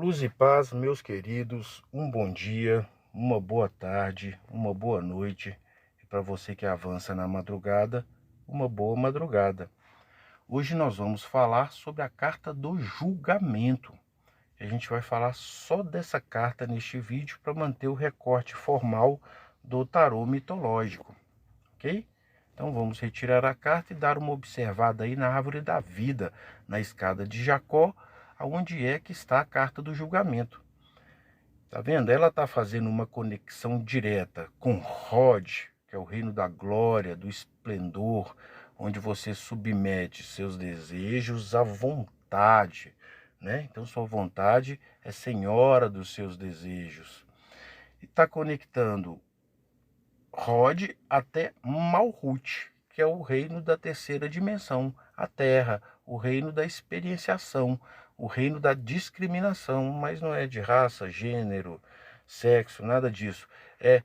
Luz e paz, meus queridos, um bom dia, uma boa tarde, uma boa noite, e para você que avança na madrugada, uma boa madrugada. Hoje nós vamos falar sobre a carta do julgamento. A gente vai falar só dessa carta neste vídeo para manter o recorte formal do tarô mitológico, ok? Então vamos retirar a carta e dar uma observada aí na árvore da vida, na escada de Jacó, aonde é que está a carta do julgamento. Tá vendo? Ela está fazendo uma conexão direta com Rod, que é o reino da glória, do esplendor, onde você submete seus desejos à vontade, né? Então sua vontade é senhora dos seus desejos. E está conectando Rod até Malhut, que é o reino da terceira dimensão, a Terra, o reino da experienciação, o reino da discriminação, mas não é de raça, gênero, sexo, nada disso. É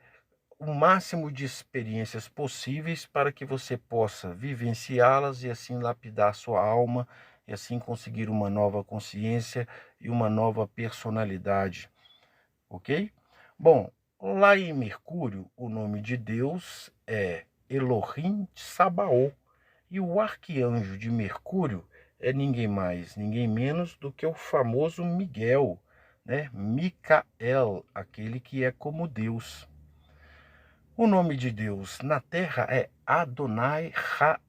o máximo de experiências possíveis para que você possa vivenciá-las e assim lapidar sua alma e assim conseguir uma nova consciência e uma nova personalidade, ok? Bom, lá em Mercúrio, o nome de Deus é Elohim Sabaoth. E o arcanjo de Mercúrio é ninguém mais, ninguém menos do que o famoso Miguel, né? Micael, aquele que é como Deus. O nome de Deus na Terra é Adonai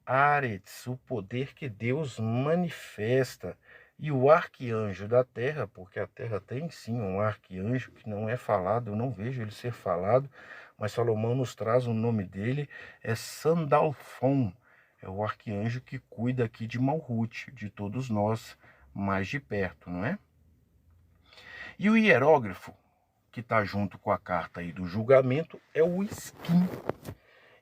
Haaretz, o poder que Deus manifesta. E o arcanjo da Terra, porque a Terra tem sim um arcanjo que não é falado, eu não vejo ele ser falado, mas Salomão nos traz o nome dele, é Sandalfon, é o arcanjo que cuida aqui de Malhut, de todos nós mais de perto, não é? E o hierógrafo, que está junto com a carta aí do julgamento, é o Skin.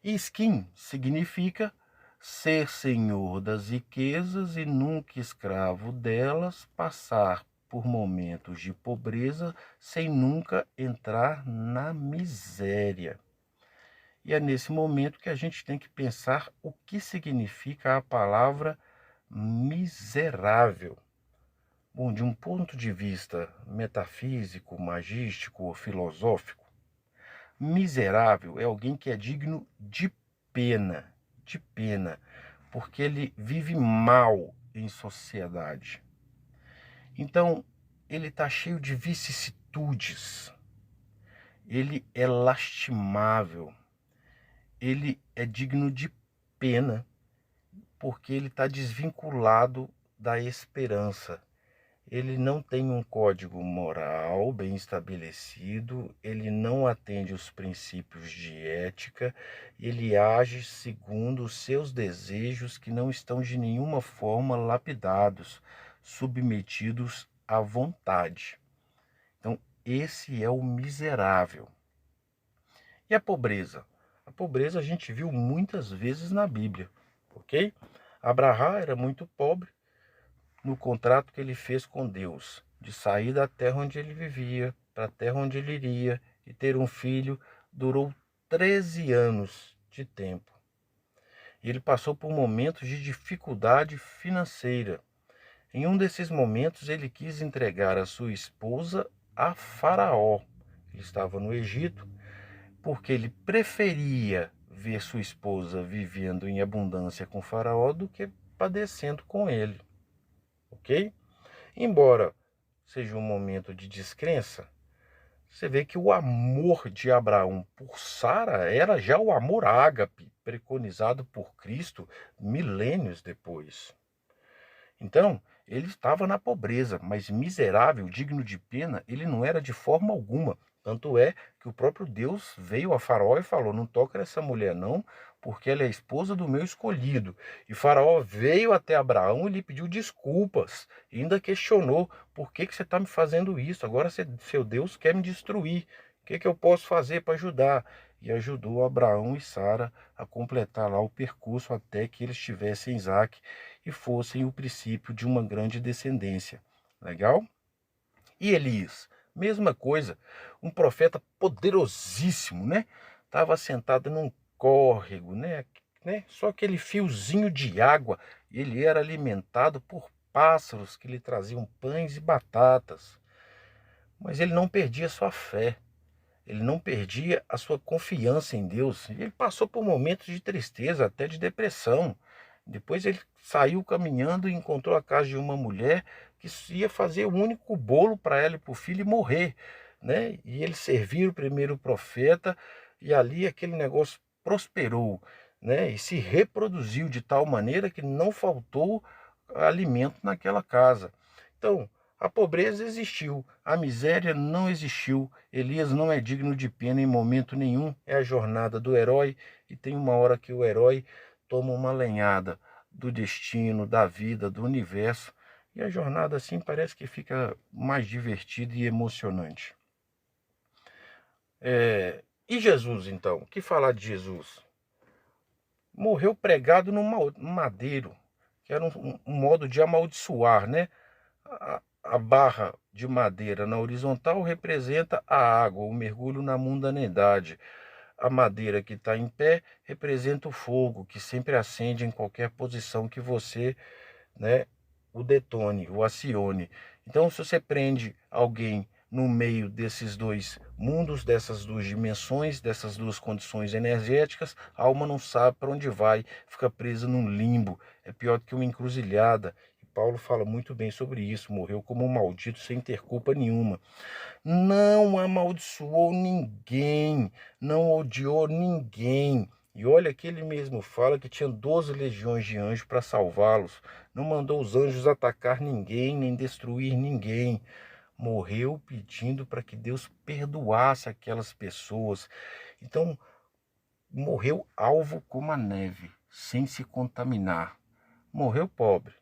E Skin significa ser senhor das riquezas e nunca escravo delas, passar por momentos de pobreza sem nunca entrar na miséria. E é nesse momento que a gente tem que pensar o que significa a palavra miserável. Bom, de um ponto de vista metafísico, magístico ou filosófico, miserável é alguém que é digno de pena, porque ele vive mal em sociedade. Então, ele está cheio de vicissitudes, ele é lastimável, ele é digno de pena, porque ele está desvinculado da esperança. Ele não tem um código moral bem estabelecido, ele não atende os princípios de ética, ele age segundo os seus desejos que não estão de nenhuma forma lapidados, submetidos à vontade. Então, esse é o miserável. E a pobreza? A pobreza a gente viu muitas vezes na Bíblia, ok? Abraão era muito pobre no contrato que ele fez com Deus, de sair da terra onde ele vivia, para a terra onde ele iria, e ter um filho, durou 13 anos de tempo. E ele passou por momentos de dificuldade financeira. Em um desses momentos, ele quis entregar a sua esposa a Faraó. Ele estava no Egito, porque ele preferia ver sua esposa vivendo em abundância com Faraó do que padecendo com ele, ok? Embora seja um momento de descrença, você vê que o amor de Abraão por Sara era já o amor ágape, preconizado por Cristo milênios depois. Então, ele estava na pobreza, mas miserável, digno de pena, ele não era de forma alguma. Tanto é que o próprio Deus veio a Faraó e falou: não toca nessa mulher não, porque ela é a esposa do meu escolhido. E Faraó veio até Abraão e lhe pediu desculpas. E ainda questionou: por que você está me fazendo isso? Agora seu Deus quer me destruir. O que eu posso fazer para ajudar? E ajudou Abraão e Sara a completar lá o percurso até que eles tivessem Isaac e fossem o princípio de uma grande descendência. Legal? E Elias, mesma coisa, um profeta poderosíssimo, né? Estava sentado num córrego, né? Só aquele fiozinho de água, ele era alimentado por pássaros que lhe traziam pães e batatas. mas ele não perdia sua fé. Ele não perdia a sua confiança em Deus. Ele passou por momentos de tristeza, até de depressão. Depois ele saiu caminhando e encontrou a casa de uma mulher que ia fazer o único bolo para ela e para o filho e morrer, né? E ele serviu o primeiro profeta e ali aquele negócio prosperou, né? E se reproduziu de tal maneira que não faltou alimento naquela casa. Então, a pobreza existiu, a miséria não existiu. Elias não é digno de pena em momento nenhum. É a jornada do herói e tem uma hora que o herói toma uma lenhada do destino, da vida, do universo. E a jornada assim parece que fica mais divertida e emocionante. E Jesus então? O que falar de Jesus? Morreu pregado no madeiro, que era um modo de amaldiçoar, né? A barra de madeira na horizontal representa a água, o mergulho na mundanidade. A madeira que está em pé representa o fogo, que sempre acende em qualquer posição que você, né, o detone, o acione. Então, se você prende alguém no meio desses dois mundos, dessas duas dimensões, dessas duas condições energéticas, a alma não sabe para onde vai, fica presa num limbo. É pior do que uma encruzilhada. E Paulo fala muito bem sobre isso. Morreu como um maldito sem ter culpa nenhuma. Não amaldiçoou ninguém, não odiou ninguém. E olha que ele mesmo fala que tinha 12 legiões de anjos para salvá-los. Não mandou os anjos atacar ninguém, nem destruir ninguém. Morreu pedindo para que Deus perdoasse aquelas pessoas. Então, morreu alvo como a neve, sem se contaminar. Morreu pobre,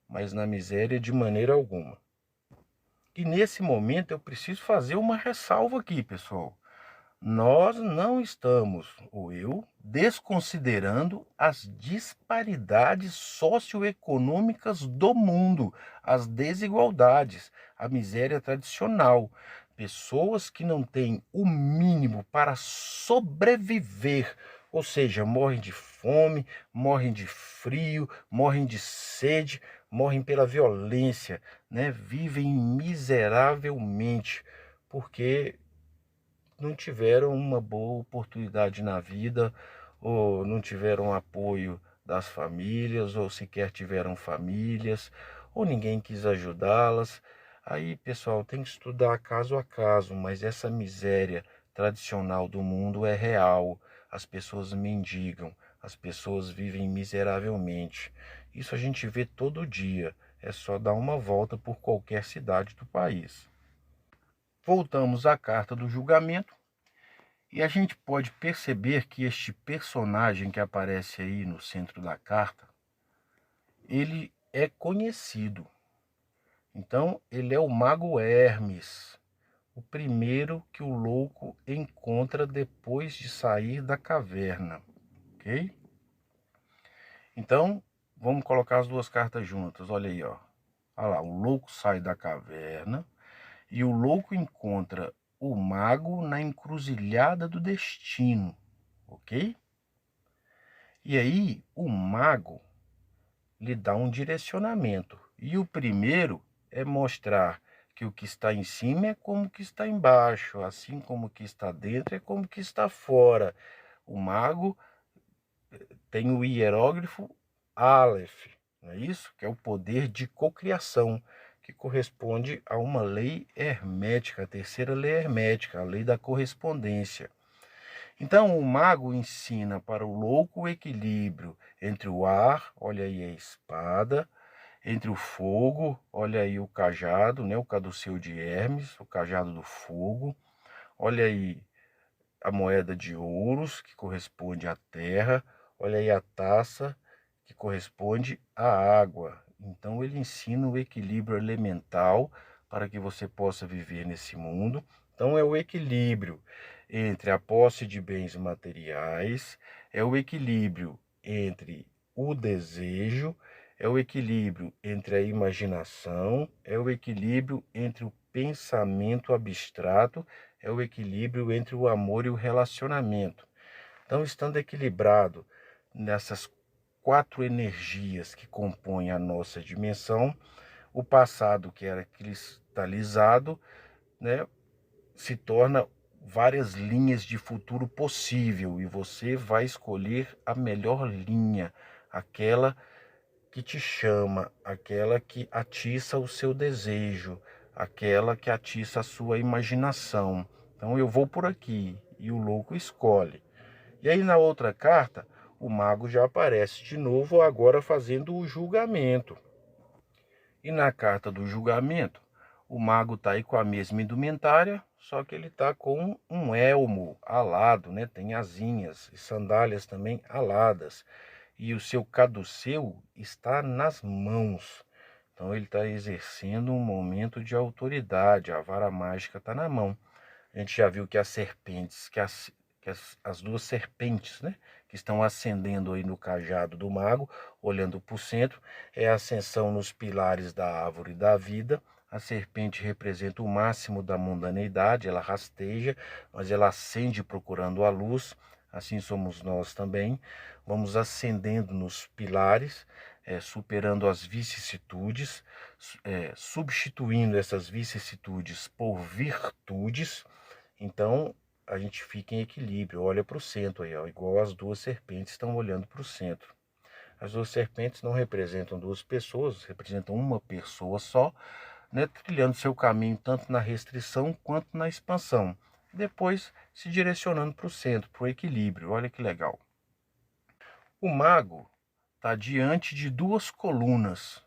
mas na miséria de maneira alguma. E nesse momento eu preciso fazer uma ressalva aqui, pessoal. Nós não estamos, ou eu, desconsiderando as disparidades socioeconômicas do mundo, as desigualdades, a miséria tradicional. Pessoas que não têm o mínimo para sobreviver, ou seja, morrem de fome, morrem de frio, morrem de sede, morrem pela violência, né? Vivem miseravelmente, porque não tiveram uma boa oportunidade na vida, ou não tiveram apoio das famílias, ou sequer tiveram famílias, ou ninguém quis ajudá-las. Aí, pessoal, tem que estudar caso a caso, mas essa miséria tradicional do mundo é real. As pessoas mendigam, as pessoas vivem miseravelmente. Isso a gente vê todo dia. É só dar uma volta por qualquer cidade do país. Voltamos à carta do julgamento. E a gente pode perceber que este personagem que aparece aí no centro da carta, ele é conhecido. Então, ele é o mago Hermes, o primeiro que o louco encontra depois de sair da caverna, ok? Então, vamos colocar as duas cartas juntas, olha aí, ó. Olha lá, o louco sai da caverna e o louco encontra o mago na encruzilhada do destino, ok? E aí, o mago lhe dá um direcionamento. E o primeiro é mostrar que o que está em cima é como que está embaixo, assim como o que está dentro é como que está fora. O mago tem o hierógrafo Aleph, não é isso? Que é o poder de cocriação, que corresponde a uma lei hermética, a terceira lei hermética, a lei da correspondência. Então, o mago ensina para o louco o equilíbrio entre o ar, olha aí a espada, entre o fogo, olha aí o cajado, né, o caduceu de Hermes, o cajado do fogo, olha aí a moeda de ouros, que corresponde à terra, olha aí a taça, que corresponde à água. Então, ele ensina o equilíbrio elemental para que você possa viver nesse mundo. Então, é o equilíbrio entre a posse de bens materiais, é o equilíbrio entre o desejo, é o equilíbrio entre a imaginação, é o equilíbrio entre o pensamento abstrato, é o equilíbrio entre o amor e o relacionamento. Então, estando equilibrado nessas quatro energias que compõem a nossa dimensão, o passado que era cristalizado, né, se torna várias linhas de futuro possível e você vai escolher a melhor linha, aquela que te chama, aquela que atiça o seu desejo, aquela que atiça a sua imaginação. Então eu vou por aqui e o louco escolhe. E aí na outra carta, o mago já aparece de novo, agora fazendo o julgamento. E na carta do julgamento, o mago está aí com a mesma indumentária, só que ele está com um elmo alado, né? Tem asinhas e sandálias também aladas. E o seu caduceu está nas mãos. Então ele está exercendo um momento de autoridade, a vara mágica está na mão. A gente já viu que as serpentes, as duas serpentes, né, que estão ascendendo aí no cajado do mago, olhando para o centro, é a ascensão nos pilares da árvore da vida. A serpente representa o máximo da mundaneidade, ela rasteja, mas ela ascende procurando a luz. Assim somos nós também. Vamos ascendendo nos pilares, superando as vicissitudes, substituindo essas vicissitudes por virtudes. Então, a gente fica em equilíbrio, olha para o centro aí, ó, igual as duas serpentes estão olhando para o centro. As duas serpentes não representam duas pessoas, representam uma pessoa só, né, trilhando seu caminho tanto na restrição quanto na expansão. Depois se direcionando para o centro, para o equilíbrio. Olha que legal. O mago está diante de duas colunas,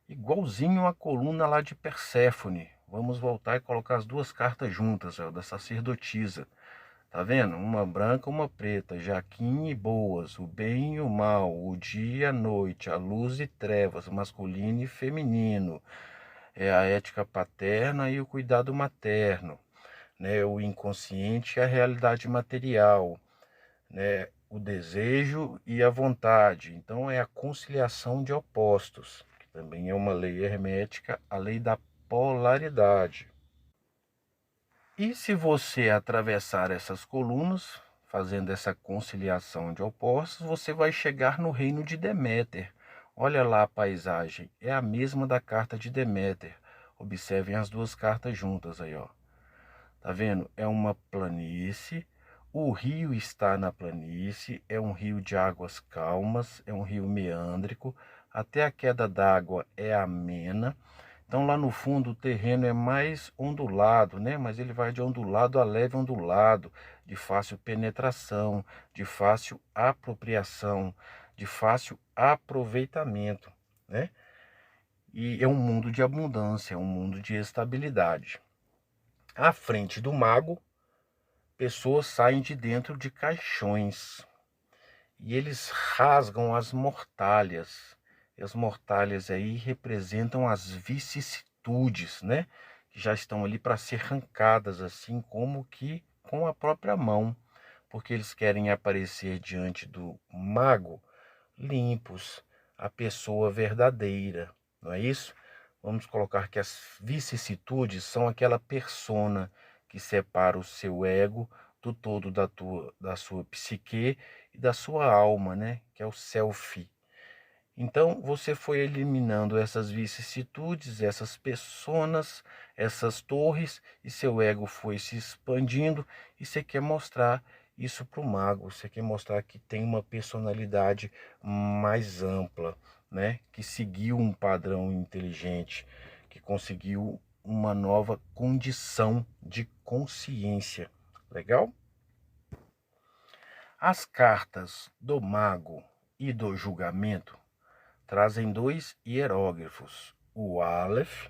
igualzinho a coluna lá de Perséfone. Vamos voltar e colocar as duas cartas juntas, ó, da sacerdotisa. Tá vendo? Uma branca, uma preta, Jaquim e Boas, o bem e o mal, o dia e a noite, a luz e trevas, masculino e feminino, é a ética paterna e o cuidado materno, né? O inconsciente e a realidade material, né? O desejo e a vontade. Então é a conciliação de opostos, que também é uma lei hermética, a lei da polaridade. E se você atravessar essas colunas, fazendo essa conciliação de opostos, você vai chegar no reino de Deméter. Olha lá a paisagem, é a mesma da carta de Deméter. Observem as duas cartas juntas aí, ó. Tá vendo? É uma planície, o rio está na planície, é um rio de águas calmas, é um rio meândrico, até a queda d'água é amena. Então lá no fundo o terreno é mais ondulado, né? Mas ele vai de ondulado a leve ondulado, de fácil penetração, de fácil apropriação, de fácil aproveitamento, né? E é um mundo de abundância, é um mundo de estabilidade. À frente do mago, pessoas saem de dentro de caixões e eles rasgam as mortalhas. E as mortalhas aí representam as vicissitudes, né? Que já estão ali para ser arrancadas, assim como que com a própria mão, porque eles querem aparecer diante do mago limpos, a pessoa verdadeira, não é isso? Vamos colocar que as vicissitudes são aquela persona que separa o seu ego do todo da sua psique e da sua alma, né? Que é o self. Então você foi eliminando essas vicissitudes, essas personas, essas torres, e seu ego foi se expandindo, e você quer mostrar isso para o mago, você quer mostrar que tem uma personalidade mais ampla, né? Que seguiu um padrão inteligente, que conseguiu uma nova condição de consciência. Legal? As cartas do mago e do julgamento trazem dois hieróglifos, o Aleph,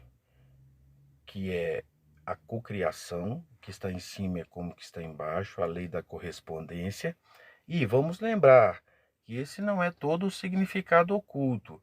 que é a cocriação, que está em cima é como que está embaixo, a lei da correspondência, e vamos lembrar que esse não é todo o significado oculto.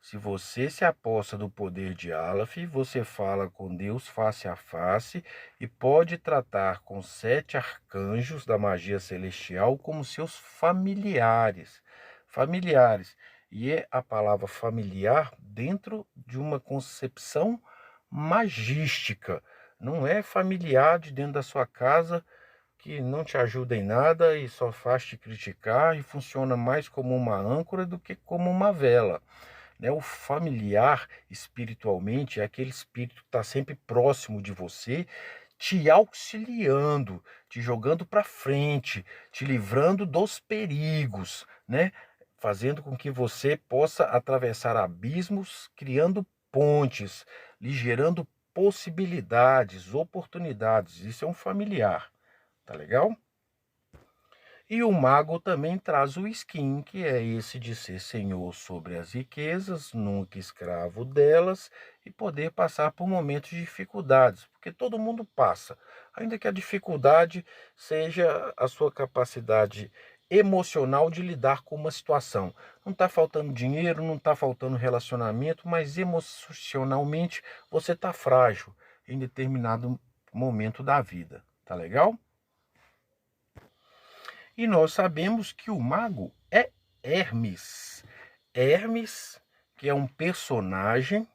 Se você se aposta do poder de Aleph, você fala com Deus face a face e pode tratar com 7 arcanjos da magia celestial como seus familiares. Familiares. E é a palavra familiar dentro de uma concepção magística. Não é familiar de dentro da sua casa que não te ajuda em nada e só faz te criticar e funciona mais como uma âncora do que como uma vela. Né? O familiar espiritualmente é aquele espírito que está sempre próximo de você, te auxiliando, te jogando para frente, te livrando dos perigos, né? Fazendo com que você possa atravessar abismos, criando pontes, lhe gerando possibilidades, oportunidades. Isso é um familiar, tá legal? E o mago também traz o skin, que é esse de ser senhor sobre as riquezas, nunca escravo delas, e poder passar por momentos de dificuldades, porque todo mundo passa, ainda que a dificuldade seja a sua capacidade emocional de lidar com uma situação. Não está faltando dinheiro, não está faltando relacionamento, mas emocionalmente você está frágil em determinado momento da vida, tá legal? E nós sabemos que o mago é Hermes. Hermes, que é um personagem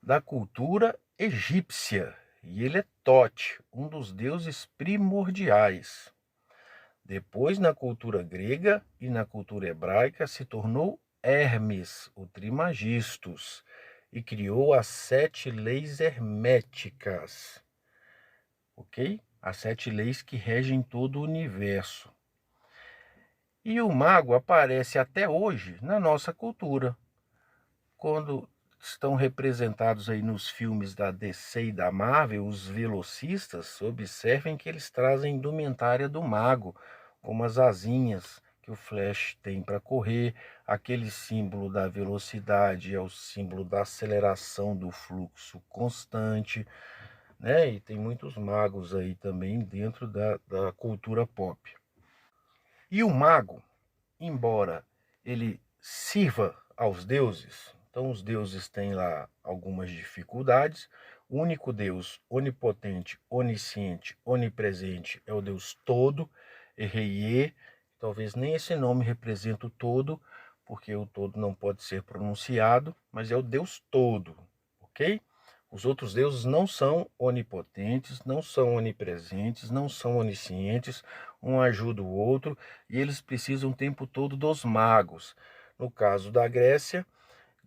da cultura egípcia. E ele é Tote, um dos deuses primordiais. Depois, na cultura grega e na cultura hebraica, se tornou Hermes, o Trimagistus, e criou as 7 leis herméticas. Ok? As 7 leis que regem todo o universo. E o mago aparece até hoje na nossa cultura. Quando estão representados aí nos filmes da DC e da Marvel, os velocistas, observem que eles trazem indumentária do mago, como as asinhas que o Flash tem para correr, aquele símbolo da velocidade é o símbolo da aceleração do fluxo constante, né? E tem muitos magos aí também dentro da cultura pop. E o mago, embora ele sirva aos deuses, então os deuses têm lá algumas dificuldades. O único Deus onipotente, onisciente, onipresente é o Deus todo, Erreiê. Talvez nem esse nome represente o todo, porque o todo não pode ser pronunciado, mas é o Deus todo, ok? Os outros deuses não são onipotentes, não são onipresentes, não são oniscientes, um ajuda o outro, e eles precisam o tempo todo dos magos. No caso da Grécia,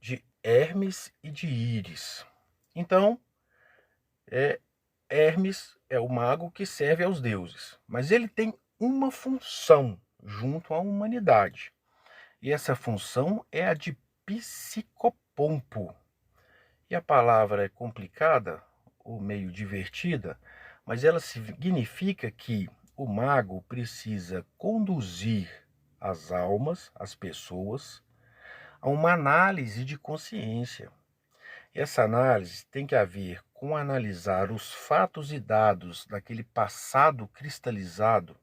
de Hermes e de Íris. Então, Hermes é o mago que serve aos deuses, mas ele tem uma função junto à humanidade. E essa função é a de psicopompo. E a palavra é complicada ou meio divertida, mas ela significa que o mago precisa conduzir as almas, as pessoas, a uma análise de consciência. E essa análise tem que haver com analisar os fatos e dados daquele passado cristalizado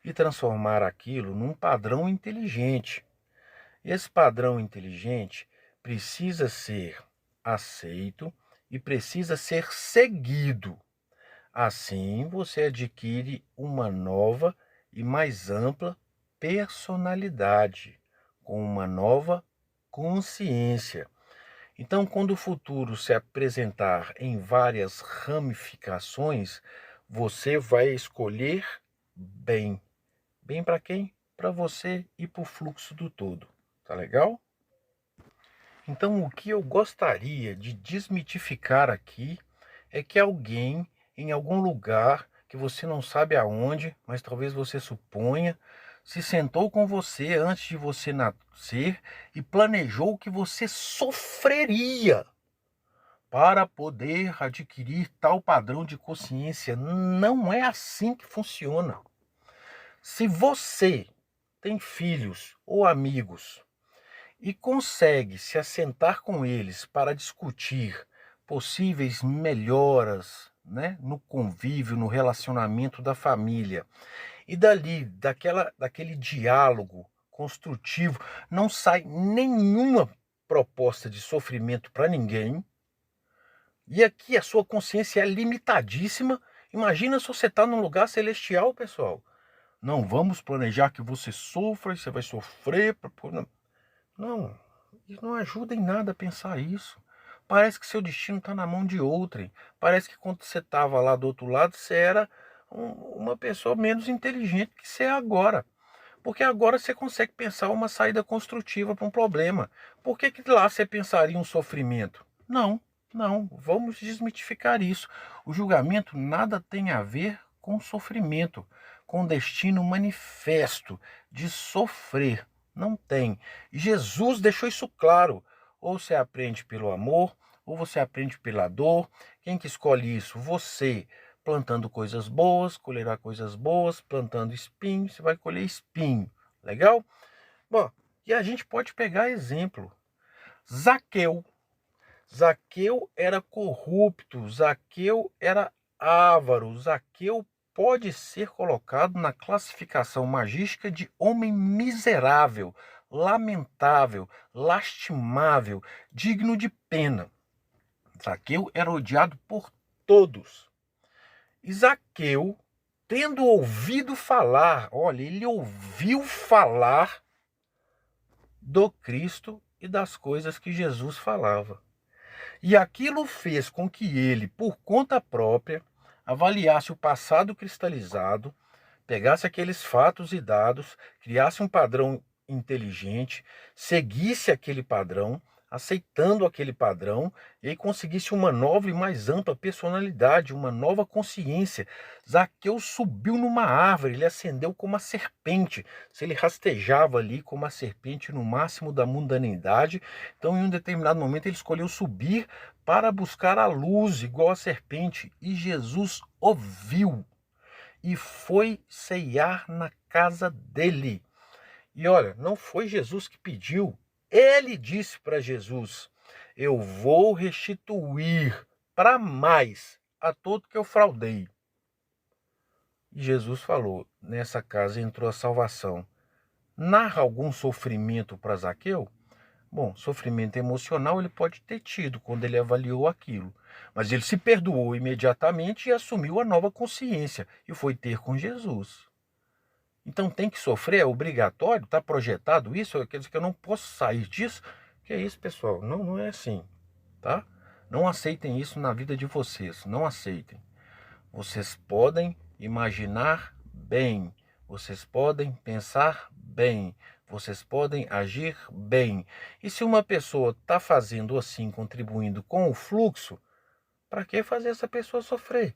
e transformar aquilo num padrão inteligente. Esse padrão inteligente precisa ser aceito e precisa ser seguido. Assim, você adquire uma nova e mais ampla personalidade, com uma nova consciência. Então, quando o futuro se apresentar em várias ramificações, você vai escolher bem. Bem para quem? Para você e para o fluxo do todo. Tá legal? Então, o que eu gostaria de desmitificar aqui é que alguém em algum lugar que você não sabe aonde, mas talvez você suponha, se sentou com você antes de você nascer e planejou que você sofreria para poder adquirir tal padrão de consciência. Não é assim que funciona. Se você tem filhos ou amigos e consegue se assentar com eles para discutir possíveis melhoras, né, no convívio, no relacionamento da família, e dali, daquele diálogo construtivo, não sai nenhuma proposta de sofrimento para ninguém, e aqui a sua consciência é limitadíssima. Imagina se você está num lugar celestial, pessoal. Não vamos planejar que você sofra, e você vai sofrer. Não, isso não ajuda em nada a pensar isso. Parece que seu destino está na mão de outrem. Parece que quando você estava lá do outro lado, você era uma pessoa menos inteligente que você é agora. Porque agora você consegue pensar uma saída construtiva para um problema. Por que lá você pensaria um sofrimento? Não. Não, vamos desmitificar isso. O julgamento nada tem a ver com sofrimento, com destino manifesto de sofrer. Não tem. Jesus deixou isso claro. Ou você aprende pelo amor, ou você aprende pela dor. Quem que escolhe isso? Você. Plantando coisas boas, colherá coisas boas. Plantando espinho, você vai colher espinho. Legal? Bom, e a gente pode pegar exemplo. Zaqueu. Zaqueu era corrupto, Zaqueu era avaro, Zaqueu pode ser colocado na classificação magística de homem miserável, lamentável, lastimável, digno de pena. Zaqueu era odiado por todos. E Zaqueu, tendo ouvido falar, olha, ele ouviu falar do Cristo e das coisas que Jesus falava. E aquilo fez com que ele, por conta própria, avaliasse o passado cristalizado, pegasse aqueles fatos e dados, criasse um padrão inteligente, seguisse aquele padrão, aceitando aquele padrão, e aí conseguisse uma nova e mais ampla personalidade, uma nova consciência. Zaqueu subiu numa árvore, ele ascendeu como a serpente. Se ele rastejava ali como a serpente no máximo da mundanidade, então em um determinado momento ele escolheu subir para buscar a luz, igual a serpente, e Jesus ouviu e foi ceiar na casa dele. E olha, não foi Jesus que pediu, ele disse para Jesus: eu vou restituir para mais a todo que eu fraudei. E Jesus falou: nessa casa entrou a salvação. Narra algum sofrimento para Zaqueu? Bom, sofrimento emocional ele pode ter tido quando ele avaliou aquilo, mas ele se perdoou imediatamente e assumiu a nova consciência e foi ter com Jesus. Então tem que sofrer, é obrigatório, está projetado isso, quer dizer que eu não posso sair disso? Que é isso, pessoal? Não, não é assim, tá? Não aceitem isso na vida de vocês, não aceitem. Vocês podem imaginar bem, vocês podem pensar bem, vocês podem agir bem. E se uma pessoa está fazendo assim, contribuindo com o fluxo, para que fazer essa pessoa sofrer?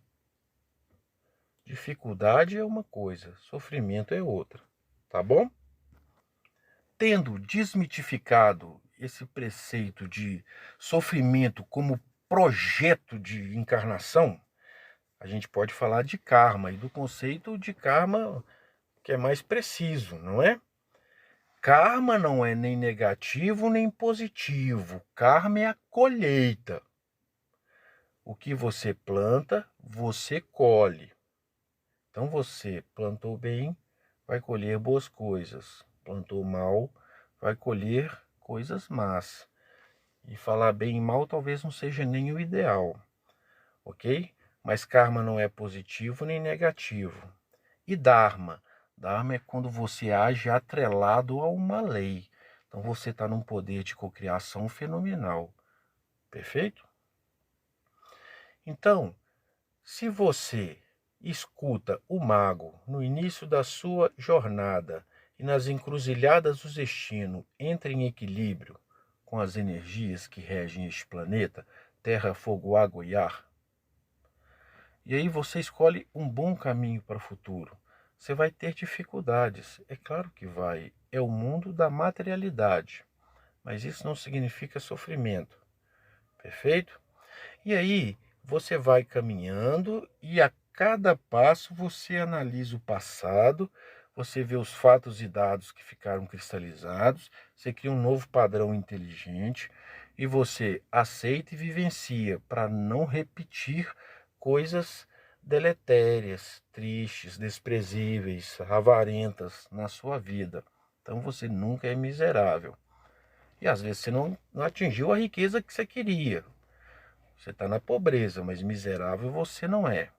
Dificuldade é uma coisa, sofrimento é outra, tá bom? Tendo desmitificado esse preceito de sofrimento como projeto de encarnação, a gente pode falar de karma e do conceito de karma que é mais preciso, não é? Karma não é nem negativo nem positivo. Karma é a colheita. O que você planta, você colhe. Então você plantou bem, vai colher boas coisas. Plantou mal, vai colher coisas más. E falar bem e mal talvez não seja nem o ideal, ok? Mas karma não é positivo nem negativo. E dharma? Dharma é quando você age atrelado a uma lei. Então você está num poder de cocriação fenomenal. Perfeito? Então, se você escuta o mago no início da sua jornada e nas encruzilhadas do destino entra em equilíbrio com as energias que regem este planeta, terra, fogo, água e ar, e aí você escolhe um bom caminho para o futuro. Você vai ter dificuldades, é claro que vai. É o mundo da materialidade, mas isso não significa sofrimento, perfeito? E aí você vai caminhando e a cada passo você analisa o passado, você vê os fatos e dados que ficaram cristalizados, você cria um novo padrão inteligente e você aceita e vivencia para não repetir coisas deletérias, tristes, desprezíveis, avarentas na sua vida. Então você nunca é miserável. E às vezes você não atingiu a riqueza que você queria. Você está na pobreza, mas miserável você não é,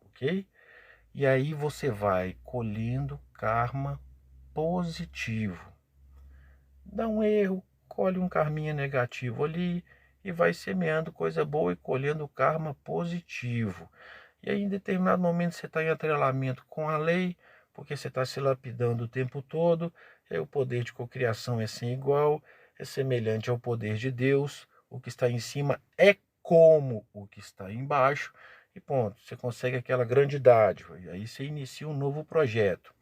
ok? E aí você vai colhendo karma positivo. Dá um erro, colhe um karminha negativo ali e vai semeando coisa boa e colhendo karma positivo. E aí em determinado momento você está em atrelamento com a lei, porque você está se lapidando o tempo todo, e aí o poder de cocriação é sem igual, é semelhante ao poder de Deus, o que está em cima é como o que está embaixo, e ponto, você consegue aquela grande dádiva, e aí você inicia um novo projeto.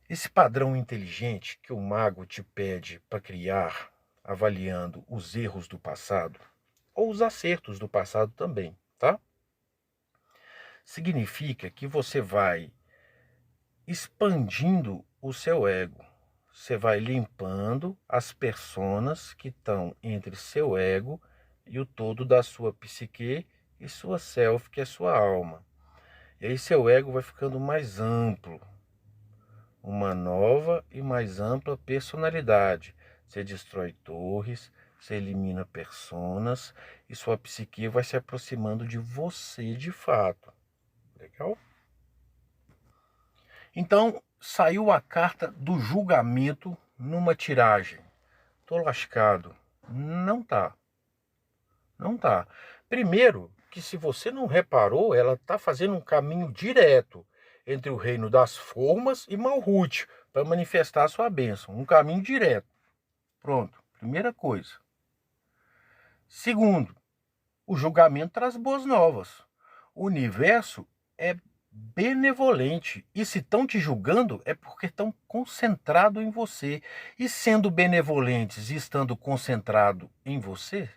Esse padrão inteligente que o mago te pede para criar, avaliando os erros do passado, ou os acertos do passado também, tá? Significa que você vai expandindo o seu ego. Você vai limpando as personas que estão entre seu ego e o todo da sua psique e sua self, que é sua alma. E aí seu ego vai ficando mais amplo, uma nova e mais ampla personalidade. Você destrói torres, você elimina personas e sua psique vai se aproximando de você de fato. Legal? Então, saiu a carta do julgamento numa tiragem. Tô lascado. Não tá. Não tá. Primeiro, que se você não reparou, ela tá fazendo um caminho direto entre o reino das formas e Malhut para manifestar a sua bênção. Um caminho direto. Pronto. Primeira coisa. Segundo, o julgamento traz boas novas. O universo é benevolente. E se estão te julgando, é porque estão concentrados em você. E sendo benevolentes e estando concentrado em você,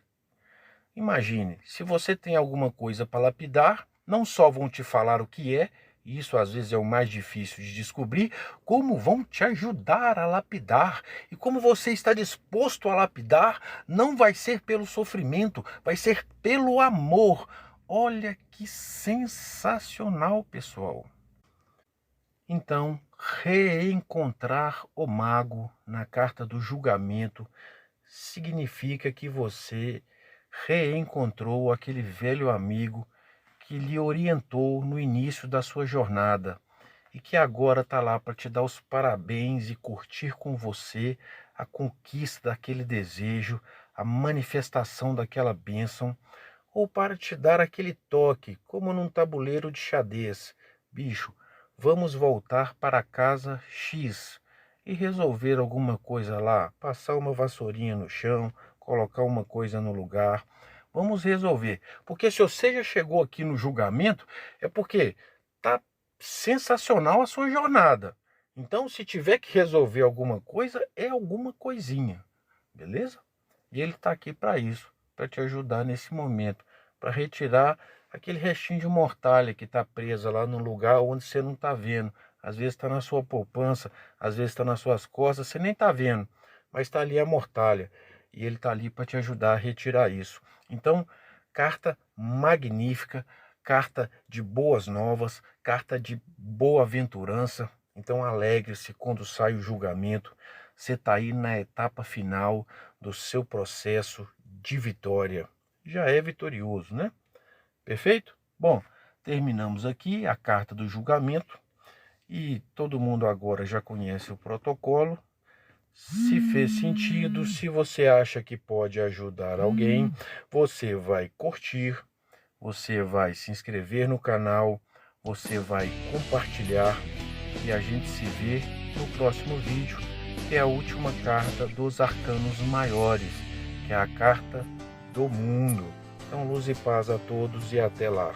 imagine, se você tem alguma coisa para lapidar, não só vão te falar o que é, e isso às vezes é o mais difícil de descobrir, como vão te ajudar a lapidar. E como você está disposto a lapidar, não vai ser pelo sofrimento, vai ser pelo amor. Olha que sensacional, pessoal. Então, reencontrar o mago na carta do julgamento significa que você reencontrou aquele velho amigo que lhe orientou no início da sua jornada e que agora está lá para te dar os parabéns e curtir com você a conquista daquele desejo, a manifestação daquela bênção, ou para te dar aquele toque, como num tabuleiro de xadrez. Bicho, vamos voltar para a casa X e resolver alguma coisa lá, passar uma vassourinha no chão, colocar uma coisa no lugar. Vamos resolver. Porque se você já chegou aqui no julgamento, é porque tá sensacional a sua jornada. Então, se tiver que resolver alguma coisa, é alguma coisinha. Beleza? E ele está aqui para isso, para te ajudar nesse momento, para retirar aquele restinho de mortalha que está presa lá no lugar onde você não está vendo. Às vezes está na sua poupança, às vezes está nas suas costas, você nem está vendo, mas está ali a mortalha. E ele está ali para te ajudar a retirar isso. Então, carta magnífica, carta de boas novas, carta de boa aventurança. Então, alegre-se quando sai o julgamento. Você está aí na etapa final do seu processo de vitória. Já é vitorioso, né? Perfeito? Bom, terminamos aqui a carta do julgamento e todo mundo agora já conhece o protocolo. Se fez sentido, se você acha que pode ajudar alguém, você vai curtir, você vai se inscrever no canal, você vai compartilhar e a gente se vê no próximo vídeo, que é a última carta dos arcanos maiores, que é a carta do mundo. Então, luz e paz a todos e até lá.